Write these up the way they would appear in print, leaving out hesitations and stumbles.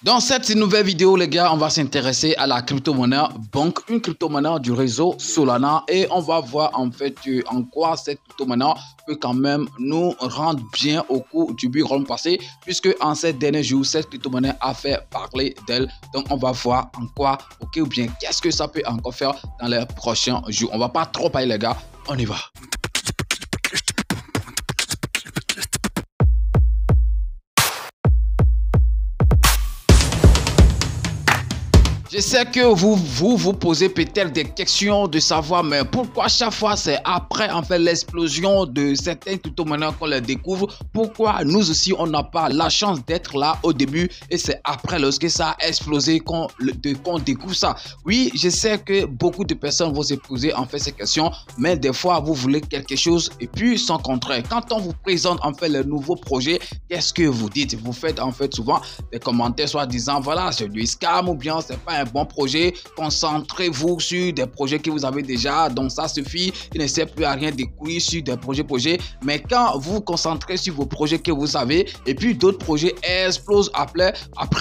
Dans cette nouvelle vidéo, les gars, on va s'intéresser à la crypto-monnaie Bonk, une crypto-monnaie du réseau Solana, et on va voir en fait en quoi cette crypto-monnaie peut quand même nous rendre bien au cours du bull run passé, puisque en ces derniers jours, cette crypto-monnaie a fait parler d'elle. Donc on va voir en quoi, ou bien qu'est-ce que ça peut encore faire dans les prochains jours. On va pas trop parler, les gars, on y va. Je sais que vous posez peut-être des questions de savoir, mais pourquoi chaque fois c'est après en fait l'explosion de certaines crypto-monnaies qu'on les découvre, pourquoi nous aussi on n'a pas la chance d'être là au début et c'est après lorsque ça a explosé qu'on découvre ça. Oui, je sais que beaucoup de personnes vont se poser en fait ces questions, mais des fois vous voulez quelque chose et puis sans contraire. Quand on vous présente en fait le nouveau projet, qu'est-ce que vous dites? Vous faites en fait souvent des commentaires soit disant voilà c'est du scam ou bien c'est pas un bon projet, concentrez-vous sur des projets que vous avez déjà, donc ça suffit, il ne sert plus à rien de courir sur des projets, mais quand vous vous concentrez sur vos projets que vous avez et puis d'autres projets explosent après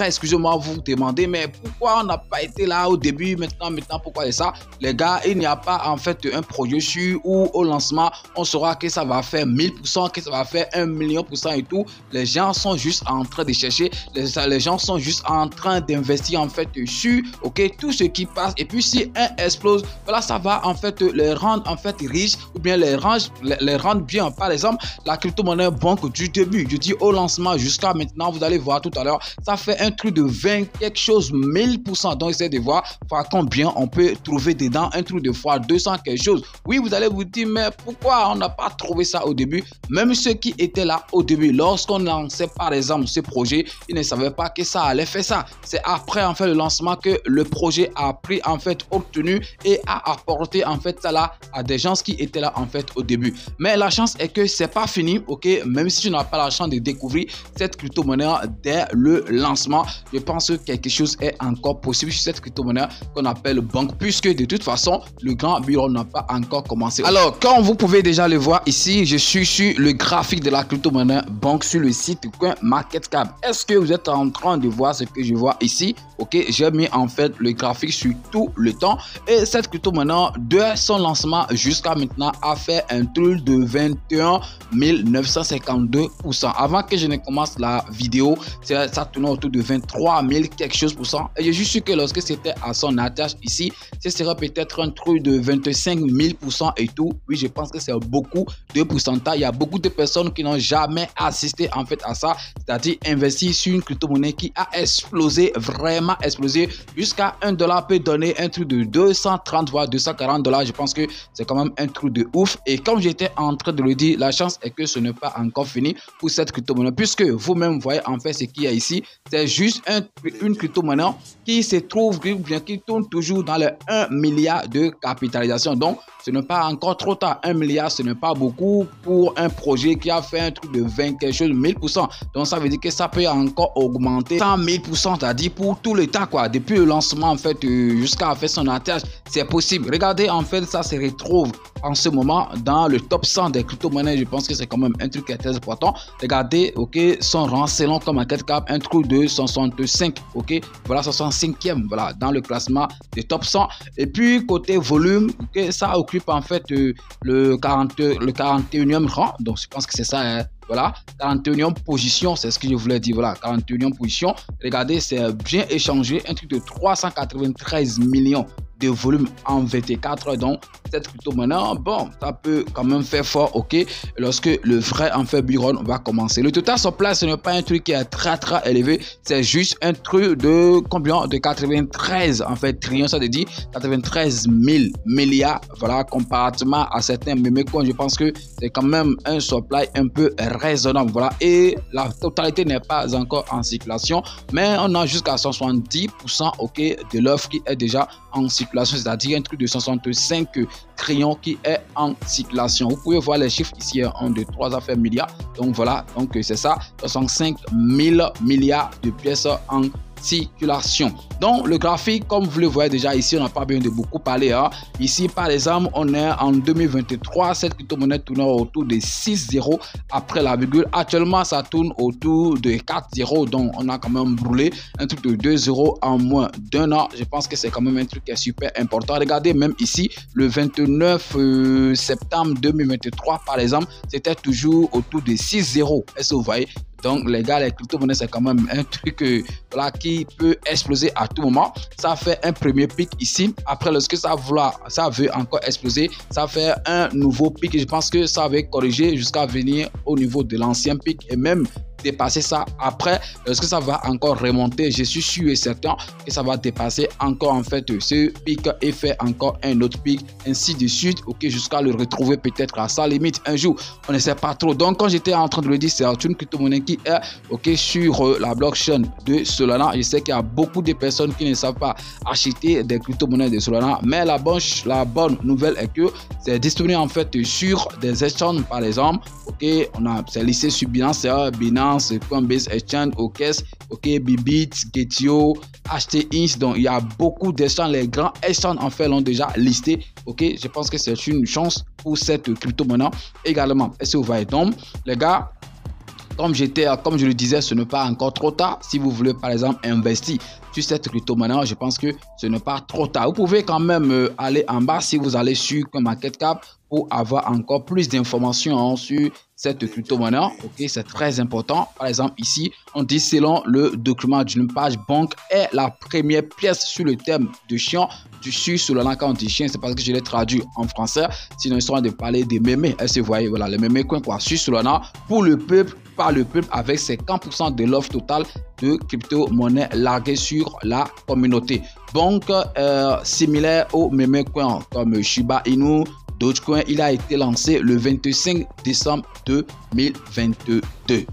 excusez-moi, vous vous demandez mais pourquoi on n'a pas été là au début, maintenant pourquoi c'est ça? Les gars, il n'y a pas en fait un projet sûr où au lancement on saura que ça va faire 1000%, que ça va faire 1 million % et tout. Les gens sont juste en train de chercher, les gens sont juste en train d'investir en fait sur tout ce qui passe, et puis si un explose, voilà, ça va en fait les rendre en fait riches ou bien les rendre bien. Par exemple, la crypto-monnaie Bonk du début, je dis au lancement jusqu'à maintenant, vous allez voir tout à l'heure, ça fait un truc de 20 quelque chose 1000%. Donc essayez de voir combien on peut trouver dedans, un truc de fois 200 quelque chose. Oui, vous allez vous dire mais pourquoi on n'a pas trouvé ça au début? Même ceux qui étaient là au début, lorsqu'on lançait par exemple ce projet, ils ne savaient pas que ça allait faire ça. C'est après en fait le lancement que le projet a pris en fait obtenu et a apporté en fait ça là à des gens qui étaient là en fait au début. Mais la chance est que c'est pas fini, même si tu n'as pas la chance de découvrir cette crypto-monnaie dès le lancement, je pense que quelque chose est encore possible sur cette crypto-monnaie qu'on appelle Bonk, puisque de toute façon le grand bureau n'a pas encore commencé. Alors comme vous pouvez déjà le voir ici, je suis sur le graphique de la crypto-monnaie Bonk sur le site CoinMarketCap. Est-ce que vous êtes en train de voir ce que je vois ici? J'ai mis en fait le graphique sur tout le temps et cette crypto-monnaie de son lancement jusqu'à maintenant a fait un truc de 21 952%. Avant que je ne commence la vidéo, ça tournait autour de 23 000 quelque chose %, et je suis sûr que lorsque c'était à son attache ici, ce serait peut-être un truc de 25 000% et tout. Oui, je pense que c'est beaucoup de pourcentage. Il y a beaucoup de personnes qui n'ont jamais assisté en fait à ça, c'est-à-dire investir sur une crypto-monnaie qui a explosé, vraiment explosé, jusqu'à $1 peut donner un truc de 230 voire $240. Je pense que c'est quand même un truc de ouf. Et comme j'étais en train de le dire, la chance est que ce n'est pas encore fini pour cette crypto-monnaie, puisque vous-même voyez en fait ce qu'il y a ici. C'est juste une crypto-monnaie qui se trouve, bien qui tourne toujours dans les 1 milliard de capitalisation. Donc ce n'est pas encore trop tard. 1 milliard, ce n'est pas beaucoup pour un projet qui a fait un truc de 20 quelque chose 1000%. Donc ça veut dire que ça peut encore augmenter 100 000%, c'est-à-dire pour tout le temps quoi. Depuis le lancement en fait jusqu'à faire son atterrage, c'est possible. Regardez en fait, ça se retrouve en ce moment dans le top 100 des crypto-monnaies. Je pense que c'est quand même un truc qui est très important. Regardez, son rang selon comme market cap, un truc de 65, voilà 65e, voilà, dans le classement des top 100. Et puis côté volume, ça occupe en fait le 41e rang. Donc je pense que c'est ça, hein. Voilà, 41e position, c'est ce que je voulais dire. Voilà, 41e position. Regardez, c'est bien échangé. Un truc de 393 millions de volume en 24 heures. Donc cette crypto-monnaie, bon, ça peut quand même faire fort, lorsque le vrai en fait bull run va commencer. Le total sur place, ce n'est pas un truc qui est très élevé, c'est juste un truc de combien? De 93 en fait trillions, ça veut dire 93 000 milliards, voilà, comparativement à certains mémés coins. Je pense que c'est quand même un supply un peu raisonnable, voilà, et la totalité n'est pas encore en circulation, mais on a jusqu'à 170% de l'offre qui est déjà en circulation, c'est-à-dire un truc de 65 trillions qui est en circulation. Vous pouvez voir les chiffres ici, 1, 2, 3 affaires milliards. Donc voilà, donc c'est ça, 65 000 milliards de pièces en circulation. Donc le graphique, comme vous le voyez déjà ici, on n'a pas besoin de beaucoup parler. Hein. Ici, par exemple, on est en 2023, cette crypto-monnaie tourne autour de 6,0 après la virgule. Actuellement, ça tourne autour de 4,0, donc on a quand même brûlé un truc de 2,0 en moins d'un an. Je pense que c'est quand même un truc qui est super important. Regardez, même ici, le 29 septembre 2023, par exemple, c'était toujours autour de 6,0. Est-ce que vous voyez? Donc les gars, les crypto-monnaies, c'est quand même un truc voilà, qui peut exploser à tout moment. Ça fait un premier pic ici. Après, lorsque ça veut encore exploser, ça fait un nouveau pic. Je pense que ça va corriger jusqu'à venir au niveau de l'ancien pic et même dépasser ça. Après, lorsque ça va encore remonter, je suis sûr et certain que ça va dépasser encore en fait ce pic et faire encore un autre pic, ainsi de suite, ok, jusqu'à le retrouver peut-être à sa limite un jour. On ne sait pas trop. Donc, quand j'étais en train de le dire, c'est une crypto-monnaie qui est ok sur la blockchain de Solana. Je sais qu'il y a beaucoup de personnes qui ne savent pas acheter des crypto-monnaies de Solana, mais la bonne nouvelle est que c'est disponible en fait sur des exchanges, par exemple. Ok, c'est listé sur Binance, Coinbase Exchange, OKEx, ok, Bybit, Gate.io, HTX. Donc il y a beaucoup d'exchanges, les grands exchanges en fait l'ont déjà listé. Ok, je pense que c'est une chance pour cette crypto-monnaie également. Est-ce que vous voyez? Donc les gars, comme je le disais, ce n'est pas encore trop tard. Si vous voulez par exemple investir sur cette crypto-monnaie, je pense que ce n'est pas trop tard. Vous pouvez quand même aller en bas si vous allez sur CoinMarketCap pour avoir encore plus d'informations sur cette crypto-monnaie. Ok, c'est très important. Par exemple, ici, on dit selon le document d'une page banque est la première pièce sur le thème de chien. Sur Solana, quand on dit chien, c'est parce que je l'ai traduit en français. Sinon, ils sont de parler des mémés. Est-ce que vous voyez, voilà, les mémés quoi, sur Solana pour le peuple, par le peuple, avec 50% de l'offre totale de crypto-monnaie larguée sur la communauté. Donc, similaire aux mémés coins comme Shiba Inu, Dogecoin, il a été lancé le 25 décembre 2022.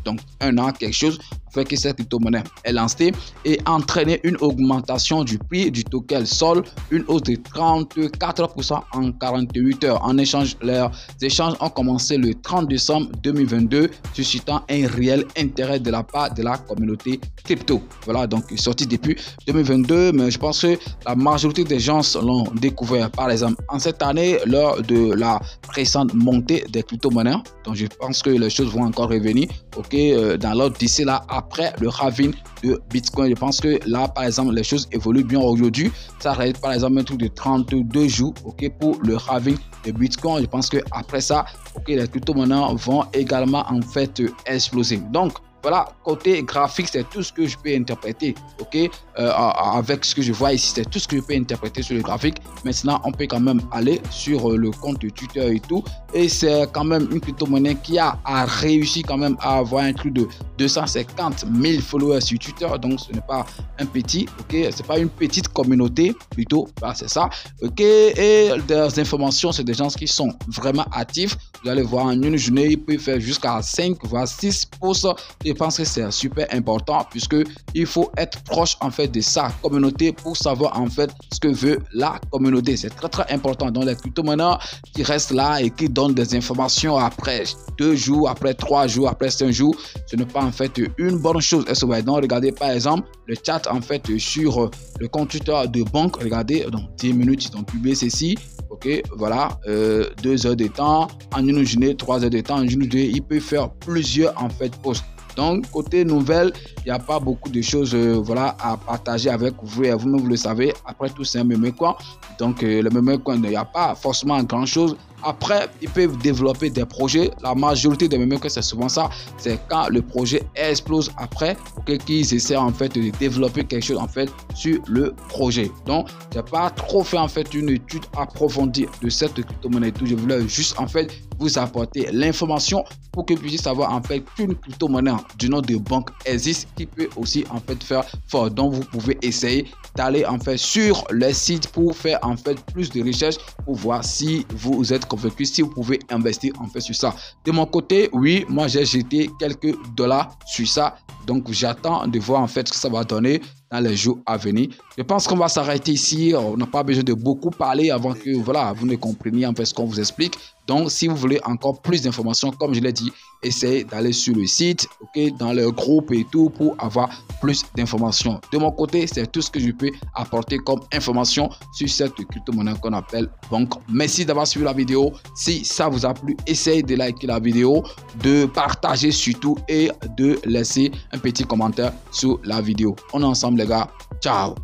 Donc, un an, quelque chose fait que cette crypto-monnaie est lancée et entraîné une augmentation du prix du token Sol, une hausse de 34% en 48 heures. En échange, leurs échanges ont commencé le 30 décembre 2022, suscitant un réel intérêt de la part de la communauté crypto. Voilà, donc sorti depuis 2022, mais je pense que la majorité des gens l'ont découvert, par exemple, en cette année, lors de la récente montée des crypto-monnaies. Donc, je pense que les choses vont encore revenir, ok, dans l'ordre d'ici là, après le halving de Bitcoin. Je pense que là, par exemple, les choses évoluent bien aujourd'hui. Ça reste, par exemple, un truc de 32 jours, ok, pour le halving de Bitcoin. Je pense que après ça, ok, les crypto-monnaies vont également, en fait, exploser. Donc, voilà, côté graphique, c'est tout ce que je peux interpréter, ok, avec ce que je vois ici, c'est tout ce que je peux interpréter sur le graphique. Maintenant, on peut quand même aller sur le compte Twitter et tout, et c'est quand même une crypto-monnaie qui a réussi quand même à avoir un truc de 250 000 followers sur Twitter, donc ce n'est pas un petit, ok, c'est pas une petite communauté, plutôt, bah, c'est ça, ok, et des informations, c'est des gens qui sont vraiment actifs. Vous allez voir, en une journée, ils peuvent faire jusqu'à 5 voire 6 posts. Je pense que c'est super important puisque il faut être proche en fait de sa communauté pour savoir en fait ce que veut la communauté. C'est très important. Donc les crypto-monnaies qui restent là et qui donnent des informations après 2 jours, après 3 jours, après 5 jours, ce n'est pas en fait une bonne chose. Donc regardez par exemple le chat en fait sur le compte Twitter de banque. Regardez, dans 10 minutes ils ont publié ceci. Ok, voilà, 2 heures de temps, en une journée, 3 heures de temps, en une journée, il peut faire plusieurs en fait posts. Donc, côté nouvelle, il n'y a pas beaucoup de choses voilà, à partager avec vous. Et vous-même, vous le savez, après tout, c'est un meme coin. Donc, le meme coin, il n'y a pas forcément grand-chose. Après, ils peuvent développer des projets. La majorité des meme coins, c'est souvent ça. C'est quand le projet explose après, okay, qu'ils essaient en fait de développer quelque chose en fait sur le projet. Donc, je n'ai pas trop fait en fait une étude approfondie de cette crypto-monnaie. Je voulais juste en fait vous apporter l'information pour que vous puissiez savoir en fait qu'une crypto-monnaie du nom de banque existe qui peut aussi en fait faire fort. Donc, vous pouvez essayer d'aller en fait sur les sites pour faire en fait plus de recherches pour voir si vous êtes convaincu, si vous pouvez investir en fait sur ça. De mon côté, oui, moi j'ai jeté quelques dollars sur ça. Donc, j'attends de voir en fait ce que ça va donner. dans les jours à venir. Je pense qu'on va s'arrêter ici. On n'a pas besoin de beaucoup parler avant que voilà, vous ne compreniez en fait ce qu'on vous explique. Donc, si vous voulez encore plus d'informations, comme je l'ai dit, essayez d'aller sur le site, ok, dans le groupe et tout pour avoir plus d'informations. De mon côté, c'est tout ce que je peux apporter comme information sur cette crypto-monnaie qu'on appelle Bonk. Merci d'avoir suivi la vidéo. Si ça vous a plu, essayez de liker la vidéo, de partager surtout et de laisser un petit commentaire sous la vidéo. On est ensemble les gars. Ciao.